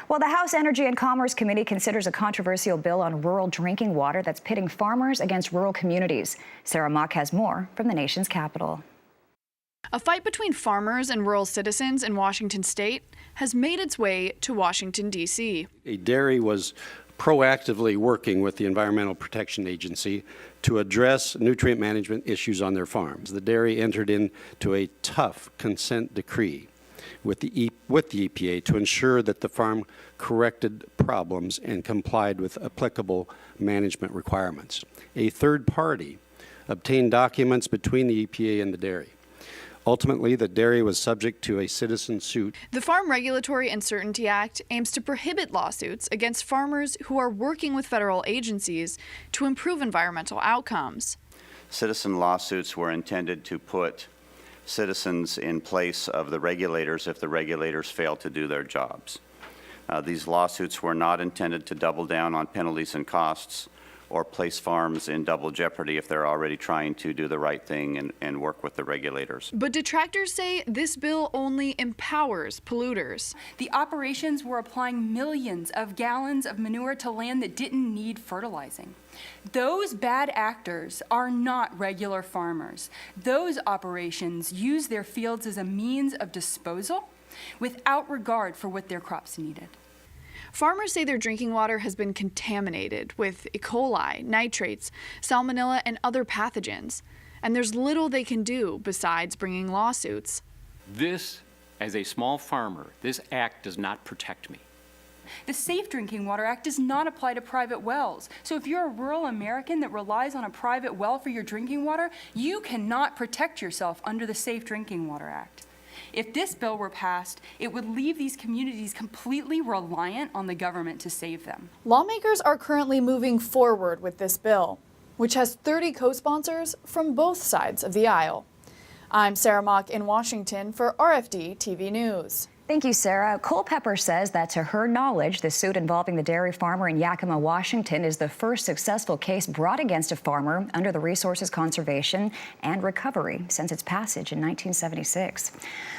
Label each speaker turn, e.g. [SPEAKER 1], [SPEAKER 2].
[SPEAKER 1] Well, the House Energy and Commerce Committee considers a controversial bill on rural drinking water that's pitting farmers against rural communities. Sarah Mock has more from the nation's capital.
[SPEAKER 2] A fight between farmers and rural citizens in Washington state has made its way to Washington, D.C.
[SPEAKER 3] A dairy was proactively working with the Environmental Protection Agency to address nutrient management issues on their farms. The dairy entered into a tough consent decree with the EPA to ensure that the farm corrected problems and complied with applicable management requirements. A third party obtained documents between the EPA and the dairy. Ultimately, the dairy was subject to a citizen suit.
[SPEAKER 2] The Farm Regulatory Uncertainty Act aims to prohibit lawsuits against farmers who are working with federal agencies to improve environmental outcomes.
[SPEAKER 4] Citizen lawsuits were intended to put citizens in place of the regulators if the regulators fail to do their jobs. These lawsuits were not intended to double down on penalties and costs or place farms in double jeopardy if they're already trying to do the right thing and work with the regulators.
[SPEAKER 2] But detractors say this bill only empowers polluters.
[SPEAKER 5] The operations were applying millions of gallons of manure to land that didn't need fertilizing. Those bad actors are not regular farmers. Those operations use their fields as a means of disposal without regard for what their crops needed.
[SPEAKER 2] Farmers say their drinking water has been contaminated with E. coli, nitrates, salmonella, and other pathogens. And there's little they can do besides bringing lawsuits.
[SPEAKER 6] This, as a small farmer, this act does not protect me.
[SPEAKER 5] The Safe Drinking Water Act does not apply to private wells. So if you're a rural American that relies on a private well for your drinking water, you cannot protect yourself under the Safe Drinking Water Act. If this bill were passed, it would leave these communities completely reliant on the government to save them.
[SPEAKER 2] Lawmakers are currently moving forward with this bill, which has 30 co-sponsors from both sides of the aisle. I'm Sarah Mock in Washington for RFD-TV News.
[SPEAKER 1] Thank you, Sarah. Culpepper says that to her knowledge, the suit involving the dairy farmer in Yakima, Washington is the first successful case brought against a farmer under the Resources Conservation and Recovery since its passage in 1976.